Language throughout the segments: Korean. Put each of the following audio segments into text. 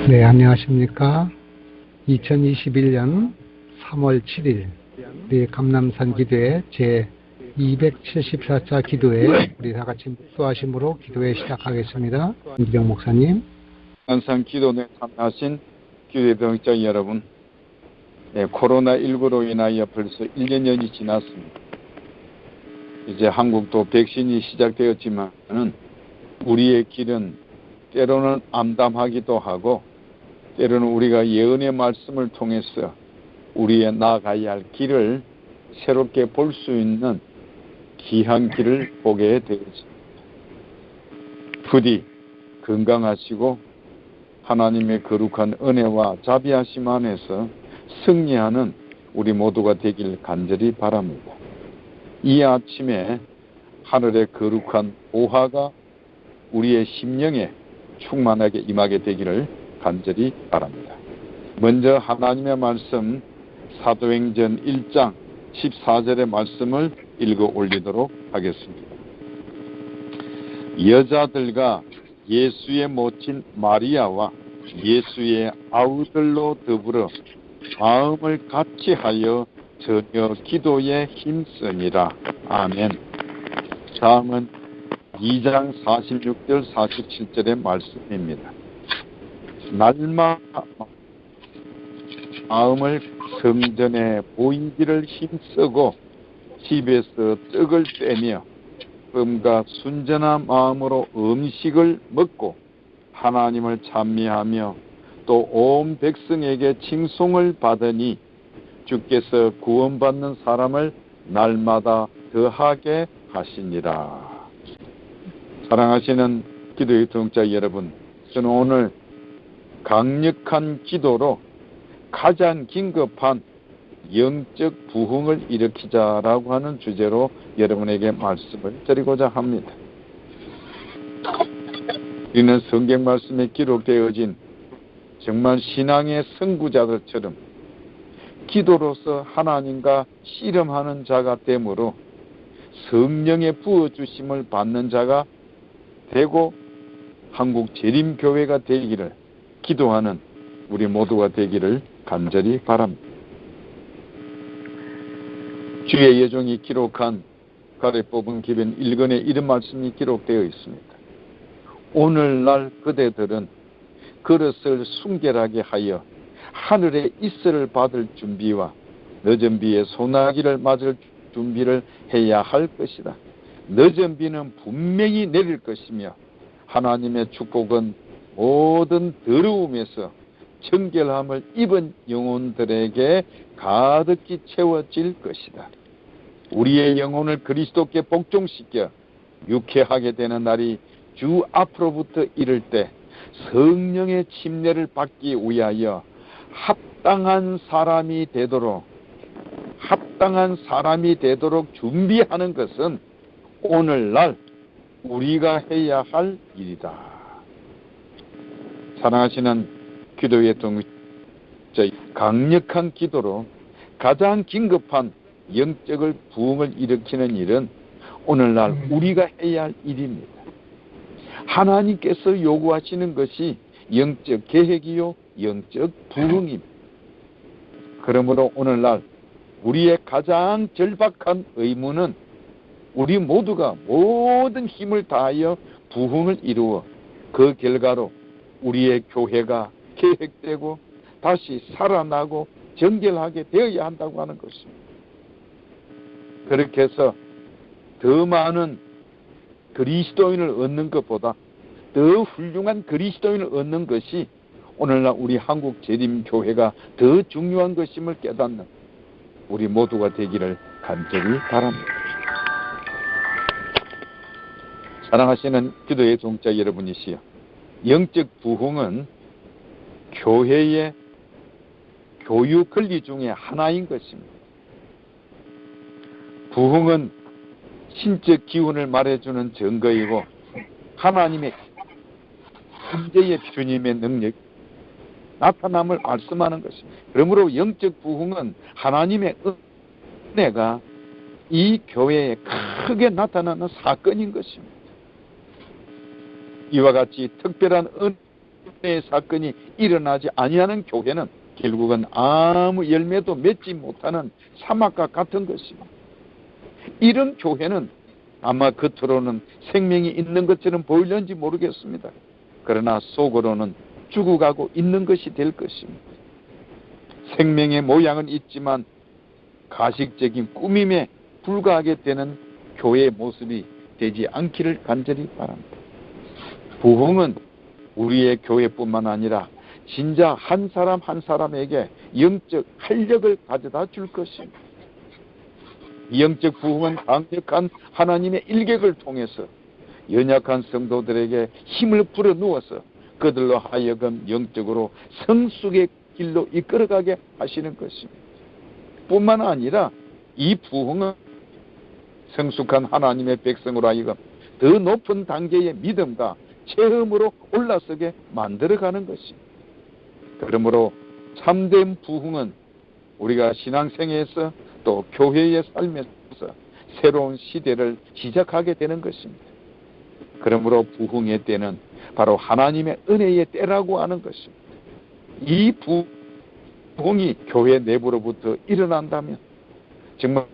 네, 안녕하십니까. 2021년 3월 7일 우리 감남산 기도회 제 274차 기도회 우리 다 같이 묵도하심으로 기도회 시작하겠습니다. 김기정 목사님. 항상 기도에 참여하신 기도회 동역자 여러분, 코로나19로 인하여 벌써 1년이 지났습니다. 이제 한국도 백신이 시작되었지만은 우리의 길은 때로는 암담하기도 하고 때로는 우리가 예언의 말씀을 통해서 우리의 나아가야 할 길을 새롭게 볼 수 있는 귀한 길을 보게 되었습니다. 부디 건강하시고 하나님의 거룩한 은혜와 자비하심 안에서 승리하는 우리 모두가 되길 간절히 바랍니다. 이 아침에 하늘의 거룩한 보화가 우리의 심령에 충만하게 임하게 되기를 간절히 바랍니다. 먼저 하나님의 말씀 사도행전 1장 14절의 말씀을 읽어 올리도록 하겠습니다. 여자들과 예수의 모친 마리아와 예수의 아우들로 더불어 마음을 같이하여 전혀 기도에 힘쓰니라. 아멘. 다음은 2장 46절 47절의 말씀입니다. 날마다 마음을 성전에 보이기를 힘쓰고 집에서 떡을 떼며 음과 순전한 마음으로 음식을 먹고 하나님을 찬미하며 또 온 백성에게 칭송을 받으니 주께서 구원받는 사람을 날마다 더하게 하시니라. 사랑하시는 기도의 동역자 여러분, 저는 오늘 강력한 기도로 가장 긴급한 영적 부흥을 일으키자라고 하는 주제로 여러분에게 말씀을 드리고자 합니다. 우리는 성경 말씀에 기록되어진 정말 신앙의 선구자들처럼 기도로서 하나님과 씨름하는 자가 되므로 성령의 부어주심을 받는 자가 되고 한국 재림교회가 되기를 기도하는 우리 모두가 되기를 간절히 바랍니다. 주의 여종이 기록한 가래 뽑은 기변 1권에 이런 말씀이 기록되어 있습니다. 오늘날 그대들은 그릇을 순결하게 하여 하늘의 이슬을 받을 준비와 늦은 비에 소나기를 맞을 준비를 해야 할 것이다. 늦은 비는 분명히 내릴 것이며 하나님의 축복은 모든 더러움에서 정결함을 입은 영혼들에게 가득히 채워질 것이다. 우리의 영혼을 그리스도께 복종시켜 유쾌하게 되는 날이 주 앞으로부터 이를 때 성령의 침례를 받기 위하여 합당한 사람이 되도록 준비하는 것은 오늘날 우리가 해야 할 일이다. 사랑하시는 기도의 동역자, 강력한 기도로 가장 긴급한 영적을 부흥을 일으키는 일은 오늘날 우리가 해야 할 일입니다. 하나님께서 요구하시는 것이 영적 계획이요 영적 부흥입니다. 그러므로 오늘날 우리의 가장 절박한 의무는 우리 모두가 모든 힘을 다하여 부흥을 이루어 그 결과로 우리의 교회가 계획되고 다시 살아나고 정결하게 되어야 한다고 하는 것입니다. 그렇게 해서 더 많은 그리스도인을 얻는 것보다 더 훌륭한 그리스도인을 얻는 것이 오늘날 우리 한국 재림교회가 더 중요한 것임을 깨닫는 우리 모두가 되기를 간절히 바랍니다. 사랑하시는 기도의 동역자 여러분이시여, 영적 부흥은 교회의 교육 권리 중에 하나인 것입니다. 부흥은 신적 기운을 말해주는 증거이고 하나님의 현재의 주님의 능력 나타남을 말씀하는 것입니다. 그러므로 영적 부흥은 하나님의 은혜가 이 교회에 크게 나타나는 사건인 것입니다. 이와 같이 특별한 사건이 일어나지 아니하는 교회는 결국은 아무 열매도 맺지 못하는 사막과 같은 것입니다. 이런 교회는 아마 겉으로는 생명이 있는 것처럼 보이는지 모르겠습니다. 그러나 속으로는 죽어가고 있는 것이 될 것입니다. 생명의 모양은 있지만 가식적인 꾸밈에 불과하게 되는 교회의 모습이 되지 않기를 간절히 바랍니다. 부흥은 우리의 교회뿐만 아니라 진짜 한 사람 한 사람에게 영적 활력을 가져다 줄 것입니다. 영적 부흥은 강력한 하나님의 일격을 통해서 연약한 성도들에게 힘을 불어넣어서 그들로 하여금 영적으로 성숙의 길로 이끌어가게 하시는 것입니다. 뿐만 아니라 이 부흥은 성숙한 하나님의 백성으로 하여금 더 높은 단계의 믿음과 체험으로 올라서게 만들어가는 것입니다. 그러므로 참된 부흥은 우리가 신앙생애에서 또 교회의 삶에서 새로운 시대를 시작하게 되는 것입니다. 그러므로 부흥의 때는 바로 하나님의 은혜의 때라고 하는 것입니다. 이 부흥이 교회 내부로부터 일어난다면 정말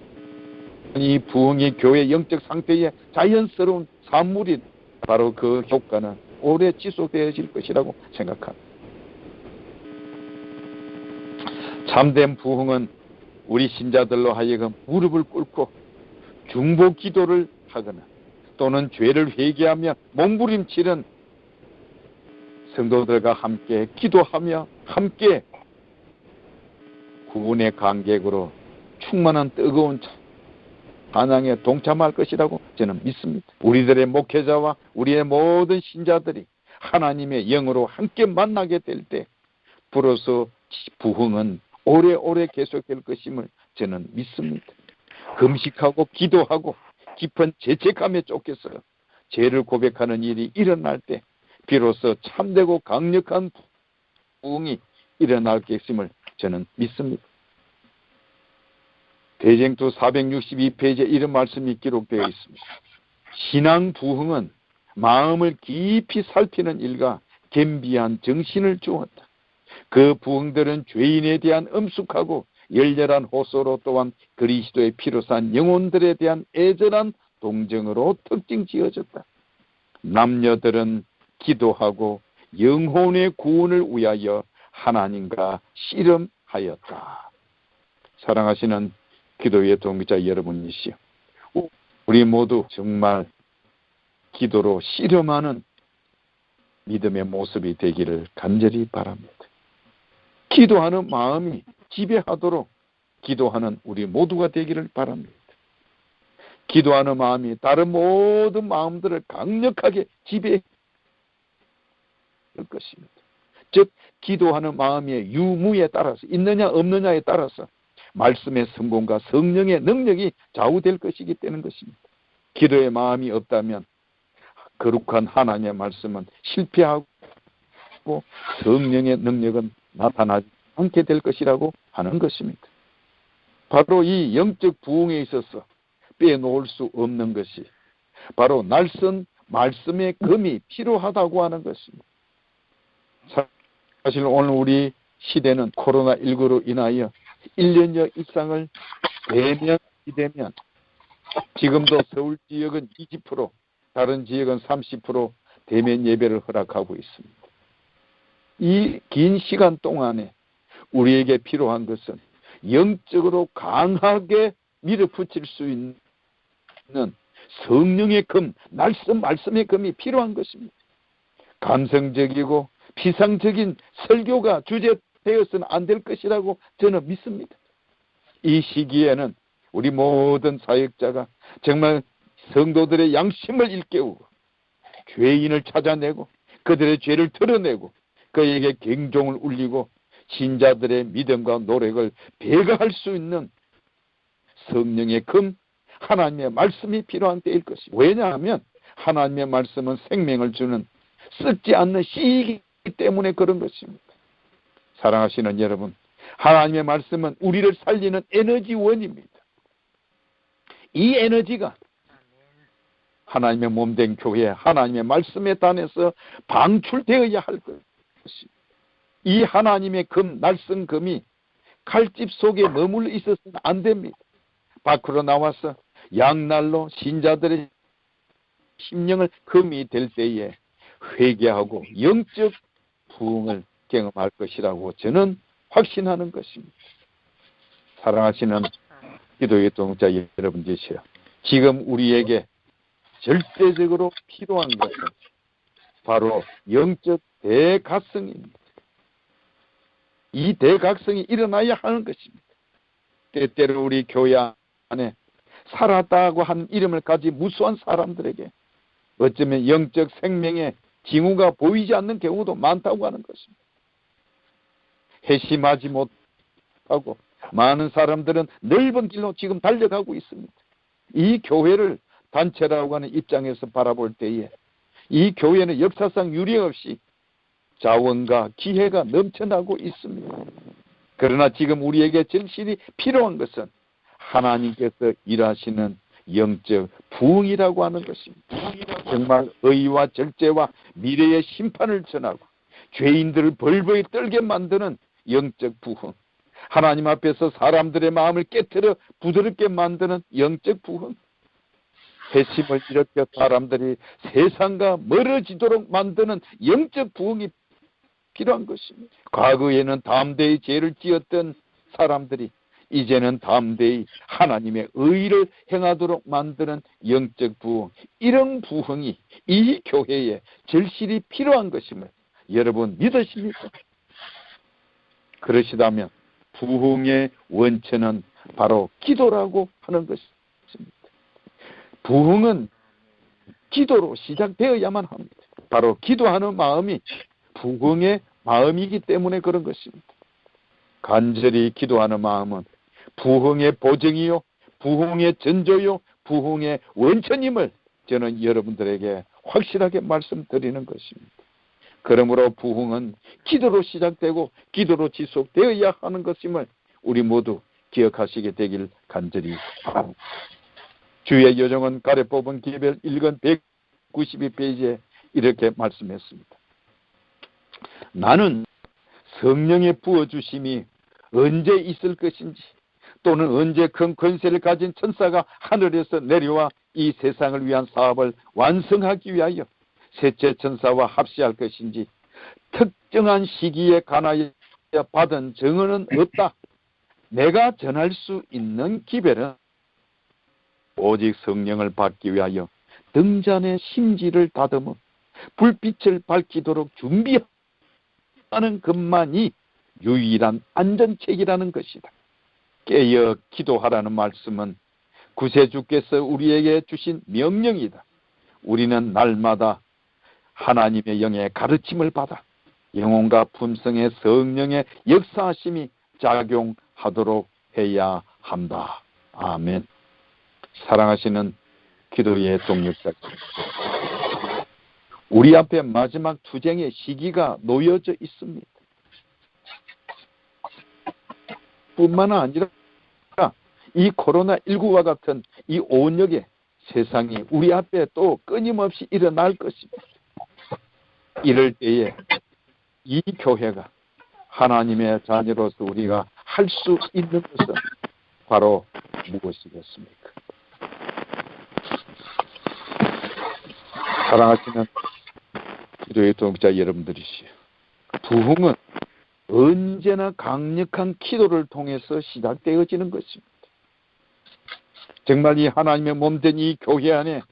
이 부흥이 교회 영적 상태의 자연스러운 산물이 바로 그 효과는 오래 지속되어질 것이라고 생각합니다. 참된 부흥은 우리 신자들로 하여금 무릎을 꿇고 중보 기도를 하거나 또는 죄를 회개하며 몸부림치는 성도들과 함께 기도하며 함께 구원의 관객으로 충만한 뜨거운 찬양에 동참할 것이라고 저는 믿습니다. 우리들의 목회자와 우리의 모든 신자들이 하나님의 영으로 함께 만나게 될 때 비로소 부흥은 오래오래 계속될 것임을 저는 믿습니다. 금식하고 기도하고 깊은 죄책감에 쫓겨서 죄를 고백하는 일이 일어날 때 비로소 참되고 강력한 부흥이 일어날 것임을 저는 믿습니다. 대쟁투 462페이지에 이런 말씀이 기록되어 있습니다. 신앙 부흥은 마음을 깊이 살피는 일과 겸비한 정신을 주었다. 그 부흥들은 죄인에 대한 엄숙하고 열렬한 호소로 또한 그리스도의 피로 산 영혼들에 대한 애절한 동정으로 특징 지어졌다. 남녀들은 기도하고 영혼의 구원을 위하여 하나님과 씨름하였다. 사랑하시는 기도의 동기자 여러분이시여, 우리 모두 정말 기도로 씨름하는 믿음의 모습이 되기를 간절히 바랍니다. 기도하는 마음이 지배하도록 기도하는 우리 모두가 되기를 바랍니다. 기도하는 마음이 다른 모든 마음들을 강력하게 지배할 것입니다. 즉 기도하는 마음의 유무에 따라서 있느냐 없느냐에 따라서 말씀의 성공과 성령의 능력이 좌우될 것이기 때문인 것입니다. 기도의 마음이 없다면 거룩한 하나님의 말씀은 실패하고 성령의 능력은 나타나지 않게 될 것이라고 하는 것입니다. 바로 이 영적 부흥에 있어서 빼놓을 수 없는 것이 바로 날선 말씀의 검이 필요하다고 하는 것입니다. 사실 오늘 우리 시대는 코로나19로 인하여 1년여 이상을 대면되면 지금도 서울 지역은 20%, 다른 지역은 30% 대면 예배를 허락하고 있습니다. 이 긴 시간 동안에 우리에게 필요한 것은 영적으로 강하게 밀어붙일 수 있는 성령의 검, 말씀의 검이 필요한 것입니다. 감성적이고 피상적인 설교가 주제되어서는 안 될 것이라고 저는 믿습니다. 이 시기에는 우리 모든 사역자가 정말 성도들의 양심을 일깨우고 죄인을 찾아내고 그들의 죄를 드러내고 그에게 경종을 울리고 신자들의 믿음과 노력을 배가할 수 있는 성령의 검, 하나님의 말씀이 필요한 때일 것입니다. 왜냐하면 하나님의 말씀은 생명을 주는 썩지 않는 씨이기 때문에 그런 것입니다. 사랑하시는 여러분, 하나님의 말씀은 우리를 살리는 에너지원입니다. 이 에너지가 하나님의 몸된 교회, 하나님의 말씀에 단해서 방출되어야 할 것. 것입니다. 이 하나님의 금, 날쌘 금이 칼집 속에 머물러 있어서는 안 됩니다. 밖으로 나와서 양날로 신자들의 심령을 금이 될 때에 회개하고 영적 부흥을 경험할 것이라고 저는 확신하는 것입니다. 사랑하시는 기도의 동자 여러분들이시여, 지금 우리에게 절대적으로 필요한 것은 바로 영적 대각성입니다. 이 대각성이 일어나야 하는 것입니다. 때때로 우리 교회 안에 살았다고 한 이름을 가진 무수한 사람들에게 어쩌면 영적 생명의 징후가 보이지 않는 경우도 많다고 하는 것입니다. 회심하지 못하고 많은 사람들은 넓은 길로 지금 달려가고 있습니다. 이 교회를 단체라고 하는 입장에서 바라볼 때에 이 교회는 역사상 유례없이 자원과 기회가 넘쳐나고 있습니다. 그러나 지금 우리에게 절실히 필요한 것은 하나님께서 일하시는 영적 부흥이라고 하는 것입니다. 정말 의와 절제와 미래의 심판을 전하고 죄인들을 벌벌 떨게 만드는 영적 부흥, 하나님 앞에서 사람들의 마음을 깨트려 부드럽게 만드는 영적 부흥, 회심을 일으켜 사람들이 세상과 멀어지도록 만드는 영적 부흥이 필요한 것입니다. 과거에는 담대히 죄를 지었던 사람들이 이제는 담대히 하나님의 의를 행하도록 만드는 영적 부흥, 이런 부흥이 이 교회에 절실히 필요한 것임을 여러분 믿으십니까? 그러시다면 부흥의 원천은 바로 기도라고 하는 것입니다. 부흥은 기도로 시작되어야만 합니다. 바로 기도하는 마음이 부흥의 마음이기 때문에 그런 것입니다. 간절히 기도하는 마음은 부흥의 보증이요, 부흥의 전조요, 부흥의 원천임을 저는 여러분들에게 확실하게 말씀드리는 것입니다. 그러므로 부흥은 기도로 시작되고 기도로 지속되어야 하는 것임을 우리 모두 기억하시게 되길 간절히 바랍니다. 주의 여정은 가래 뽑은 기별 1권 192페이지에 이렇게 말씀했습니다. 나는 성령의 부어주심이 언제 있을 것인지, 또는 언제 큰 권세를 가진 천사가 하늘에서 내려와 이 세상을 위한 사업을 완성하기 위하여 셋째 천사와 합시할 것인지 특정한 시기에 관하여 받은 증언은 없다. 내가 전할 수 있는 기별은 오직 성령을 받기 위하여 등잔의 심지를 다듬어 불빛을 밝히도록 준비하는 것만이 유일한 안전책이라는 것이다. 깨어 기도하라는 말씀은 구세주께서 우리에게 주신 명령이다. 우리는 날마다 하나님의 영의 가르침을 받아 영혼과 품성의 성령의 역사하심이 작용하도록 해야 한다. 아멘. 사랑하시는 기도의 동역자, 우리 앞에 마지막 투쟁의 시기가 놓여져 있습니다. 뿐만 아니라 이 코로나19와 같은 이 오은역의 세상이 우리 앞에 또 끊임없이 일어날 것입니다. 이럴 때에 이 교회가 하나님의 자녀로서 우리가 할 수 있는 것은 바로 무엇이겠습니까? 사랑하시는 기도의 동역자 여러분들이시여, 부흥은 언제나 강력한 기도를 통해서 시작되어지는 것입니다. 정말 이 하나님의 몸된 이 교회 안에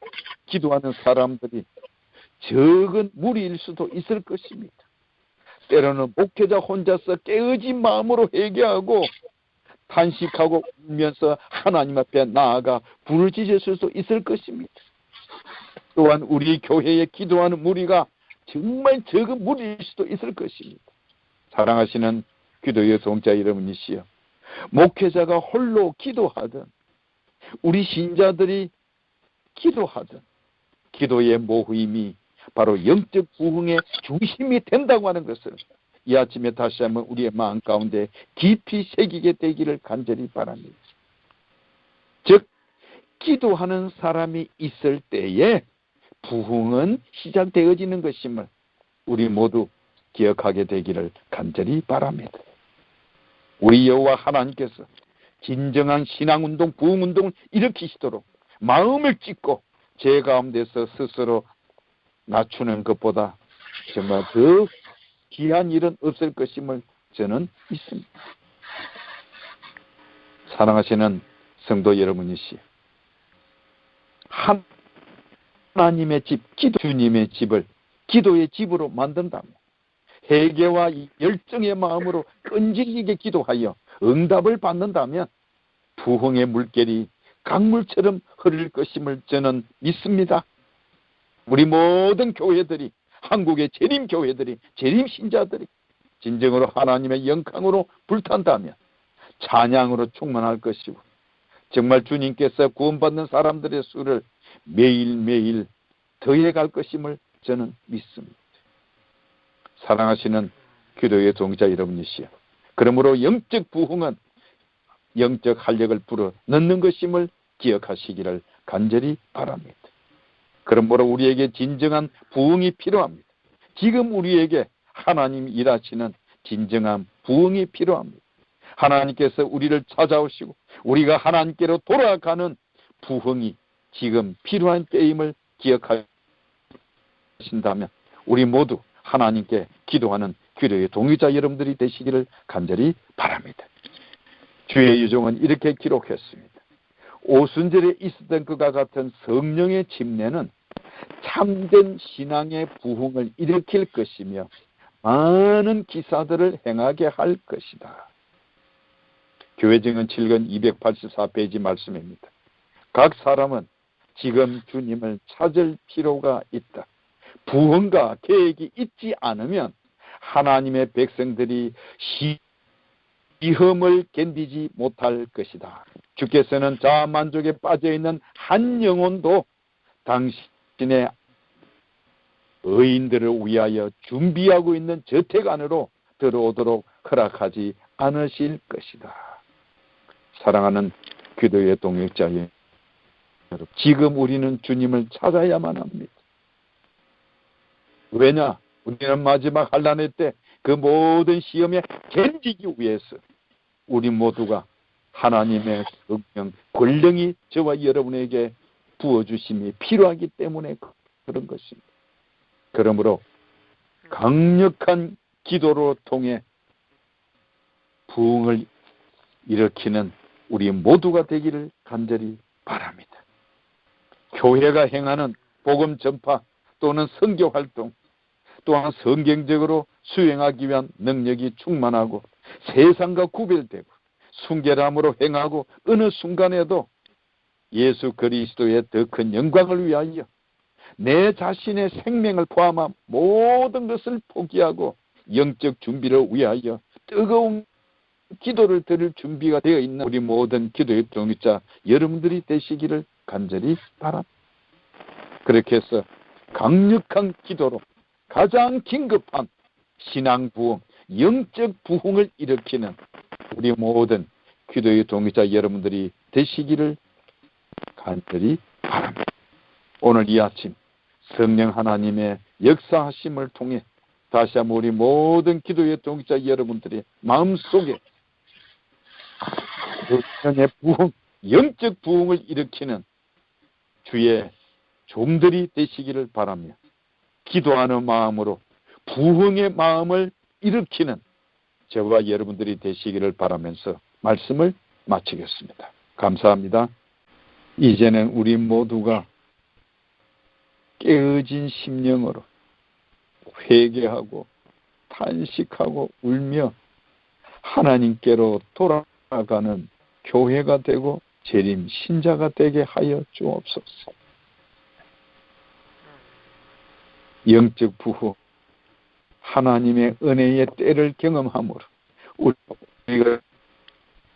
기도하는 사람들이 적은 무리일 수도 있을 것입니다. 때로는 목회자 혼자서 깨어진 마음으로 회개하고 탄식하고 울면서 하나님 앞에 나아가 부르짖을 수도 있을 것입니다. 또한 우리 교회에 기도하는 무리가 정말 적은 무리일 수도 있을 것입니다. 사랑하시는 기도의 동자 여러분이시여, 목회자가 홀로 기도하든 우리 신자들이 기도하든 기도의 모임이 바로 영적 부흥의 중심이 된다고 하는 것을 이 아침에 다시 한번 우리의 마음 가운데 깊이 새기게 되기를 간절히 바랍니다. 즉, 기도하는 사람이 있을 때에 부흥은 시작되어지는 것임을 우리 모두 기억하게 되기를 간절히 바랍니다. 우리 여호와 하나님께서 진정한 신앙운동, 부흥운동을 일으키시도록 마음을 찢고 제 가운데서 스스로 낮추는 것보다 정말 더 귀한 일은 없을 것임을 저는 믿습니다. 사랑하시는 성도 여러분이시여, 하나님의 집, 주님의 집을 기도의 집으로 만든다면 회개와 열정의 마음으로 끈질기게 기도하여 응답을 받는다면 부흥의 물결이 강물처럼 흐를 것임을 저는 믿습니다. 우리 모든 교회들이, 한국의 재림교회들이, 재림신자들이 진정으로 하나님의 영광으로 불탄다면 찬양으로 충만할 것이고 정말 주님께서 구원받는 사람들의 수를 매일매일 더해갈 것임을 저는 믿습니다. 사랑하시는 기도의 동자 여러분이시여, 그러므로 영적 부흥은 영적 활력을 불어 넣는 것임을 기억하시기를 간절히 바랍니다. 그러므로 우리에게 진정한 부흥이 필요합니다. 지금 우리에게 하나님 일하시는 진정한 부흥이 필요합니다. 하나님께서 우리를 찾아오시고 우리가 하나님께로 돌아가는 부흥이 지금 필요한 때임을 기억하신다면 우리 모두 하나님께 기도하는 기도의 동의자 여러분들이 되시기를 간절히 바랍니다. 주의 유종은 이렇게 기록했습니다. 오순절에 있었던 그와 같은 성령의 침례는 참된 신앙의 부흥을 일으킬 것이며 많은 기사들을 행하게 할 것이다. 교회증언 7권 284페이지 말씀입니다. 각 사람은 지금 주님을 찾을 필요가 있다. 부흥과 계획이 있지 않으면 하나님의 백성들이 시험을 견디지 못할 것이다. 주께서는 자만족에 빠져있는 한 영혼도 당신의 의인들을 위하여 준비하고 있는 저택 안으로 들어오도록 허락하지 않으실 것이다. 사랑하는 기도의 동역자 여러분, 지금 우리는 주님을 찾아야만 합니다. 왜냐? 우리는 마지막 환난의 때 그 모든 시험에 견디기 위해서 우리 모두가 하나님의 성령, 권능이 저와 여러분에게 부어주심이 필요하기 때문에 그런 것입니다. 그러므로 강력한 기도로 통해 부흥을 일으키는 우리 모두가 되기를 간절히 바랍니다. 교회가 행하는 복음 전파 또는 선교 활동 또한 성경적으로 수행하기 위한 능력이 충만하고 세상과 구별되고 순결함으로 행하고 어느 순간에도 예수 그리스도의 더 큰 영광을 위하여 내 자신의 생명을 포함한 모든 것을 포기하고 영적 준비를 위하여 뜨거운 기도를 드릴 준비가 되어 있는 우리 모든 기도의 동역자 여러분들이 되시기를 간절히 바랍니다. 그렇게 해서 강력한 기도로 가장 긴급한 신앙 부흥, 영적 부흥을 일으키는 우리 모든 기도의 동역자 여러분들이 되시기를 간절히 바랍니다. 오늘 이 아침 성령 하나님의 역사하심을 통해 다시 한번 우리 모든 기도의 동역자 여러분들의 마음속에 성령의 부흥, 영적 부흥을 일으키는 주의 종들이 되시기를 바라며 기도하는 마음으로 부흥의 마음을 일으키는 저와 여러분들이 되시기를 바라면서 말씀을 마치겠습니다. 감사합니다. 이제는 우리 모두가 깨어진 심령으로 회개하고 탄식하고 울며 하나님께로 돌아가는 교회가 되고 재림 신자가 되게 하여 주옵소서. 영적 부흥, 하나님의 은혜의 때를 경험함으로 우리가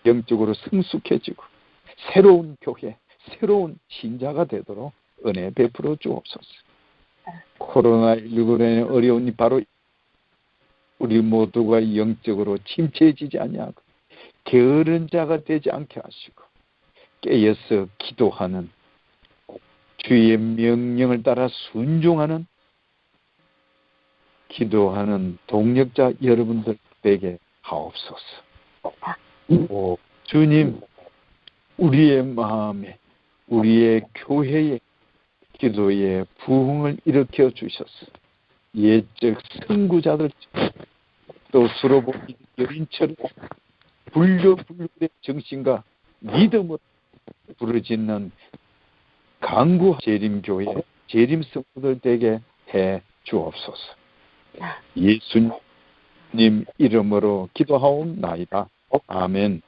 영적으로 성숙해지고 새로운 교회, 새로운 신자가 되도록 은혜 베풀어 주옵소서. 코로나19로 인해 어려운 바로 우리 모두가 영적으로 침체해지지 아니하고 게으른 자가 되지 않게 하시고 깨어서 기도하는 주의 명령을 따라 순종하는 기도하는 동력자 여러분들 되게 하옵소서. 오, 주님, 우리의 마음에, 우리의 교회에 기도의 부흥을 일으켜 주셔서 예적 선구자들 또 수로보기 여인처럼 불교불교의 정신과 믿음을 부르짖는 강구 재림교회 재림 성도들 되게 해 주옵소서. 예수님 이름으로 기도하옵나이다. 아멘.